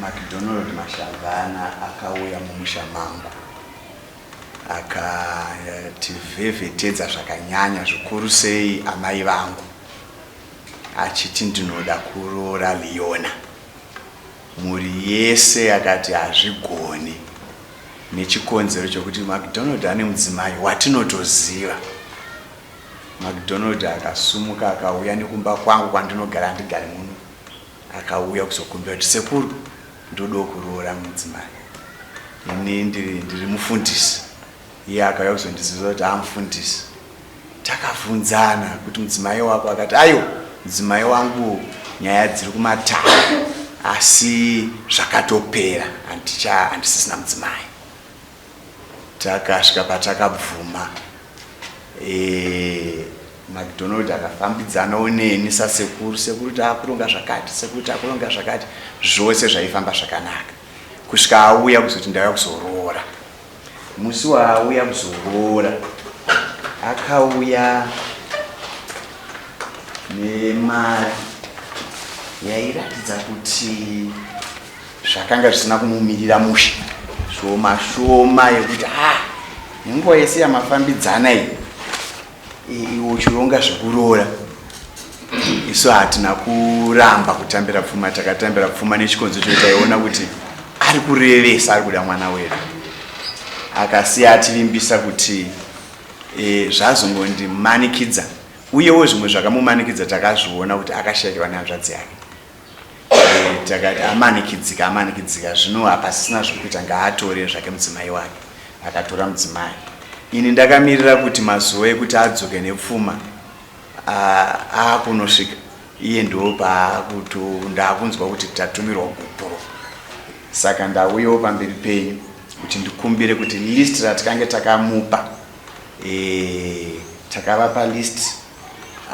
McDonald Mashavana akauya mumusha mangu akativhevhetedza zvakanyanya zvikuru sei amai vangu achiti ndinoda kuroora Leona. Muri yese akati hazvigoni nechikonzero chokuti McDonald ane mudzimai watinotoziva. McDonald akasumuka akauya nekumba kwangu kwandinogara ndigare muno. Akauya kuzokumbira kuti sekuru ndodo kuroora mudzimai. Ini ndiri mufundisi. Iye akauya kuzondizivisa kuti amufundisi. Takabvunzana kuti mudzimai wako, akati ayo mudzimai wangu nyaya dziri kumatanga asi zvakatopera handisisina mudzimai. Takasvika patakabvuma. McDonald akafambidzanawo neni sasekuru, sekuru taakuronga zvakati, sekuru taakuronga zvakati, zvose zvaifamba zvakanaka. Kusvika auya kuzoti ndauya kuzoroora. Musi waauya kuzoroora akauya nemari yairatidza kuti zvakanga zvisina kumumirira musha. Shoma shoma yekuti nenguva yese yamafambidzana iyi iwo chironga zvekuroora. Isu hatina kuramba kutambira pfuma, takatambira pfuma nechikonzo choita taiona kuti ari kurevesa, ari kuda mwana wedu. Akasiya ativimbisa kuti zvazongondimanikidza, uyewo zvimwe zvakamumanikidza takazviona kuti akashayikirwa nehanzvadzi yake. Takati amanikidzika zvino hapasisina zvekuita, ngaatore zvake mudzimai wake. Akatora mudzimai. Ini ndakamirira kuti mazuva ekuti adzoke nepfuma akunosvika. Iye ndo ndakunzwa kuti tatumirwa kupuro. Saka ndauyawo pamberi penyu kuti ndikumbire kuti list ratikange takamupa takavapa list,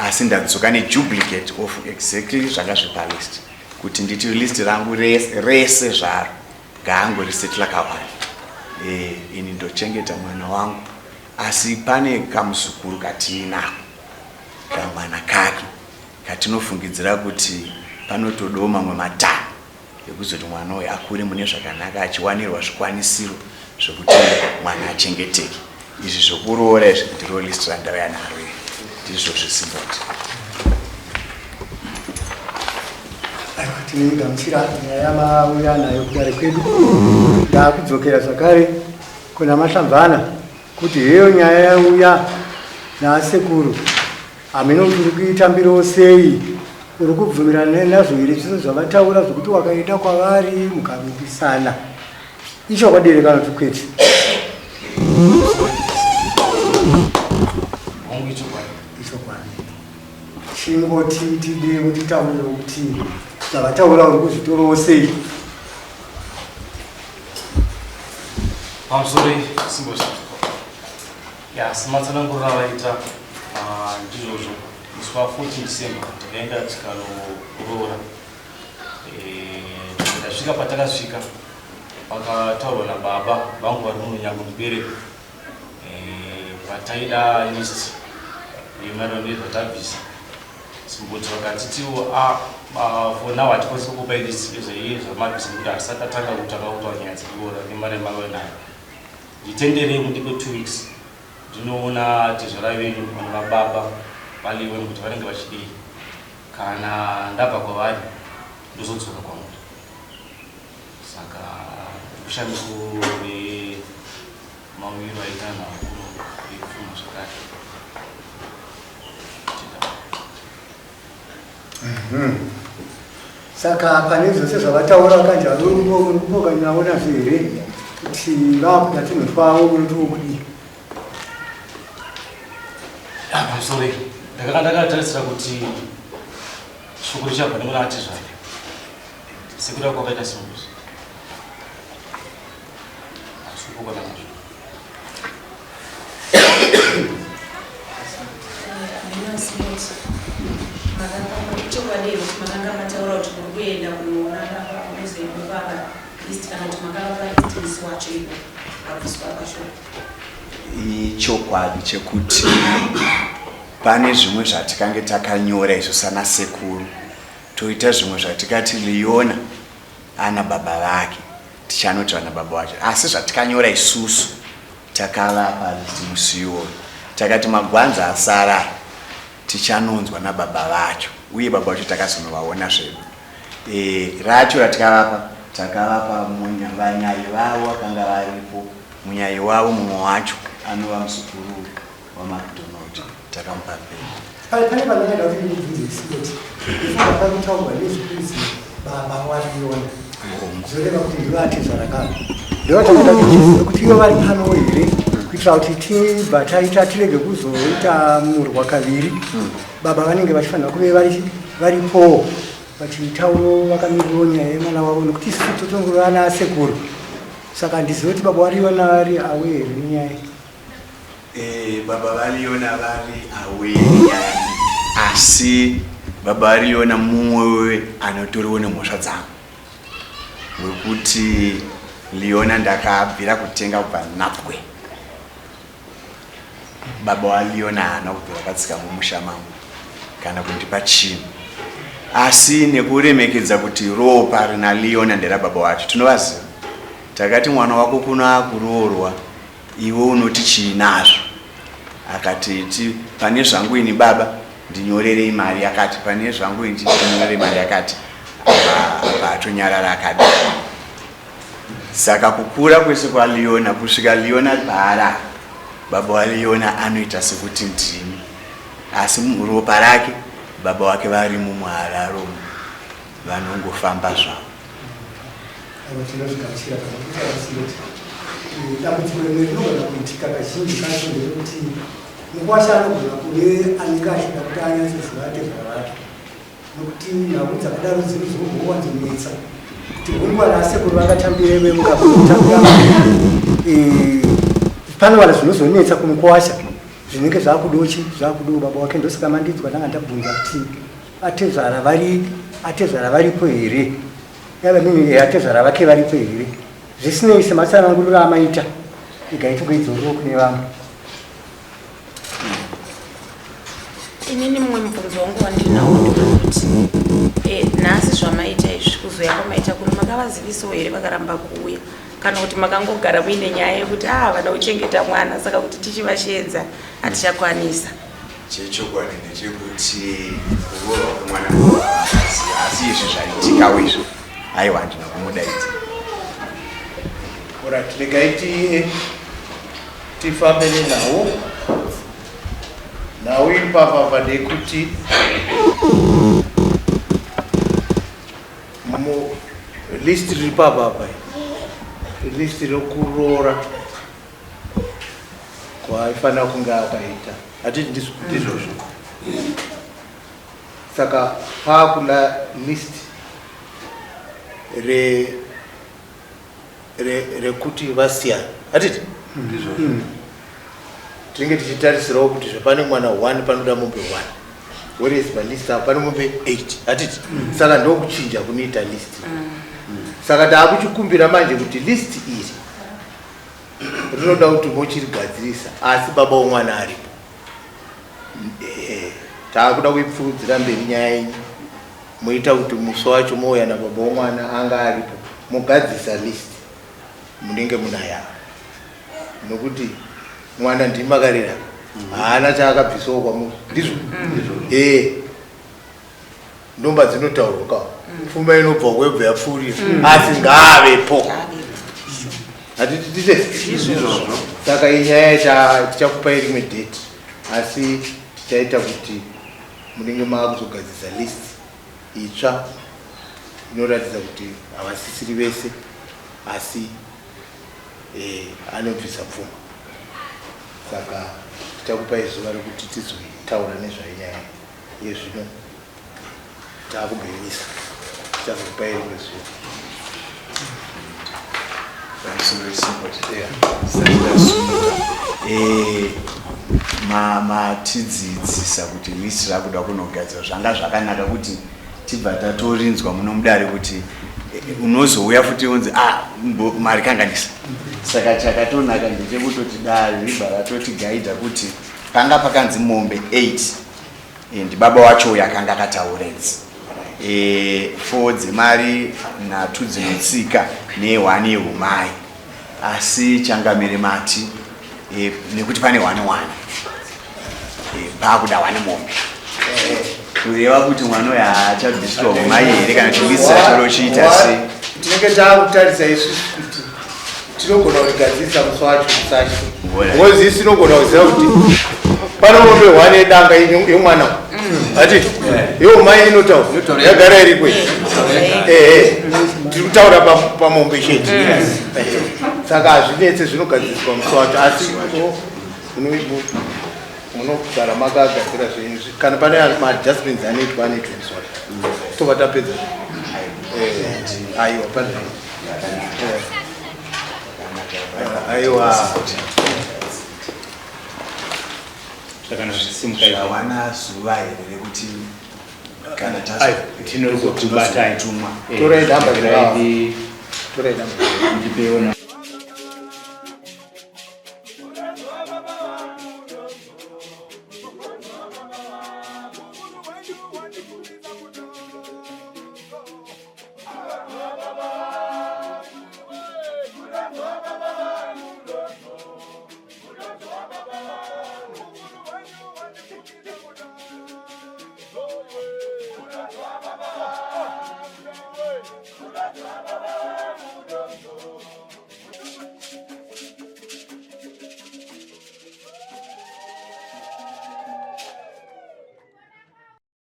asi ndadzoka neduplicate of exactly zvanga zviri palist, kuti nditi list rangu rese zvaro ngaangorisetla kawanda. Ini ndochengeta mwana wangu, asi pane kamuzukuru katinako kamwana kake katinofungidzira kuti panotodawo mamwe matanho ekuzoti mwana uyu akure mune zvakanaka, achiwanirwa zvikwanisiro zvokuti mwana achengeteke. Izvi zvokuroora izvi ndiro list randauya naro ndizvo zvisimboti. Tinogamuchira nyaya yamauya nayo kudare kwedu. Ndakudzokera zvakare kuna Mashamvana kuti heyo nyaya yauya nasekuru hamino uri kuitambirawo sei, uri kubvumirana nazvo here zvese zvavataura zvokuti wakaenda kwavari mukavimbisana. Ichokwadi kana kuti kwete? Ichokwadi. Chingoti tide kuti taure kuti zvavataura uri kuzvitorowo sei? Pamusoro simbo zvako. Ya simatsanangurira vaita ndizvozvo musi wa14 December takaenda tikanoroora. Ndasvika patakasvika pakataurwa nababa vangu vari munyanga mubereko pataida list yemaererano nezvatabvisa. Simboti vakatitiwo for now hatikwanisi kukupa list zvamabvisa nekuti hasati atanga kutaura nyaya dzekuroora nemari mave nayo. Nditenderei mundipe 2 weeks ndinoona tezvara venyu vana vababa valiwe kuti vanenge vachidei. Kana ndabva kwavari ndozodzoka kwamuri. Saka ushamiso wemawiro aita nakuno ekufuma zvakare. Saka pane zvose zvavataura kanjani munokanyaona here kuti vakuda tinotwawo munotiwo kudii? Sorry, ndakatarisira kuti shoko richabva nemuna ati zvake sekuda kwakaita simbuzi asikukwada nazvo. Ichokwadi chekuti pane zvimwe zvatikange takanyora isu sana sekuru, toita zvimwe zvatikati Leona ana baba vake tichanoti vana baba vacho, asi zvatikanyora isusu takavapa listi musi iwoyo. Takati magwanza asara tichanonzwa nababa vacho, uye baba vacho takazonovaona zvedu. Racho ratikavapa takavapa vanyai vavo vakanga varipo. Munyai wavo mumwe wacho anova musukuru waMacDonald, takamupa peni. Pane vanoenda kuti ndibvunze ifuna kutaurwa nezvekuzi baba wariona zvoreva kuti ndivatiza rakava ndivo takaita kuchiziva kuti ivo vari pano here kuitira kuti tibva taita tirege kuzoita murwa kaviri. Baba vanenge vachifanira kuve varipo vachitauro vakamirirawo nyaya yemwana wavo nokuti isusu totongorova nasekuru. Saka ndizive kuti baba variona vari awe here nenyaya. Baba variona vari awe nenyaya, asi baba variona mumwe anotoriwo nemhosva dzangu wekuti Liona ndakabvira kutenga kubva Napwe. Baba waLiona haana kubvira katsika mumusha mangu kana kundipa chinhu, asi nekuremekedza kuti ropa rina Liona nderababa wacho tinovaziva. Takati mwana wako kuno akuroorwa, iwe unoti chiinazvo? Akati pane zvangu ini baba ndinyorerei mari yakati, pane zvangu ini ndinyorerei mari yakati, atonyarara akadi. Saka kukura kwese kwaLiona kusvika Liona paara, baba waLiona anoita sekuti ndini, asi ropa rake baba wake vari mumwararo vanongofamba zvavo. Dambudziko rimwe rinogona kuitika kazhinji kacho ndekuti mukwasha anogona kuve anenge achida kuti anyatsoziva atezvara vake, nokuti nhau dzakadaro dzinozowanzonetsa kuti hunguva nasekuru vakatambire vemukatambira panowana zvinozonetsa kumukwasha zvinenge zvakudochi zvakudo baba wake. Ndosaka mandidzwa ndanga ndabvunza kuti atezvara varipo here, yava mimi atezvara vake varipo here, zvisinei sematsananguriro amaita igaitogoidzororo kune vamwe. Inini mumwe mubvunzo wangu wandinawo ndekuti nhasi zvamaita izvi kuzoya kwamaita kuno makavazivisawo here vakaramba kuuya, kana kuti makangogara muine nyaya yekuti vada kuchengeta mwana saka kuti tichivashenza hatichakwanisa? Chechokwadi ndechekuti kuroorwa kwemwana asi izvi zvaitika izvo, aiwa ndina kumudaidza. Regai tifambele nawo ipapa pade kuti mu list ripapa pa list rokuroora kwaifana kunge akaita hatiti ndizvozvo. Saka pakuna list rekuti vasiyana hatiti tinenge tichitarisirawo kuti zvapane mwana 1 panoda mombe 1, whereas palist apa pane mombe 8 hatiti. Saka ndokuchinja kunoita list. Saka taakuchikumbira manje kuti list iri rinoda kuti mochirigadzirisa asi baba womwana aripo. Taakuda kuipfuudzira mberi nyaya yenyu, moita kuti musi wacho mouya nababa womwana anga aripo, mogadzisa list munenge munaya, nokuti mwana ndimakarera haana chaakabvisawo kwamuzi ndizvo. Ndomba dzinotaurwa pfuma inobva kwebva yapfuurira, asi ngaavepo hatiti tizvo. Saka inyaya tichakupai rimwe date, asi tichaita kuti munenge maakuzogadzisa list itsva inoratidza kuti havasisiri vese, asi anobvisa pfuma. Saka tichakupai zuva rekuti tizotaura nezvainyaya yezvino taakugwinyisa, tichazokupai rimwe zuva. Matidzidzisa kuti list rakuda kunogadzirwa zvanga zvakanaka kuti tibva tatorinzwa muno mudare kuti unozouya futi unzi mari kanganisa. Saka chakatonaka ndechekutoti dare ribva ratotigaidha kuti panga pakanzi mombe 8 and baba wacho yakanga akatauredzi. 4 dzemari, 3 dzinotsika ne1 yeumai. Asi changamire mati nekuti pane 1 pakuda 1 mombe. Kureva kuti mwana uyu haachabviswa umai here kana chilisira chorochiita sei. Tinenge takutarisa isusu kuti tinogona kugadzirisa musi wacho kusacho. Ngozi isi tinogona kuziva kuti pane mombe 1 yedanga yemwana ati iwo mai inotaura yagara iri kwe tiri kutaura pamombe chete. Saka hazvinetse zvinogadziriswa musi wacho asi munogara makagadzira zvenyu kana pane maadjustments anoitwa anoitwa musi wacho tobva tapedza. Aiwa pane aiwa wana zuva here rekuti kana tinozokubatai torai namba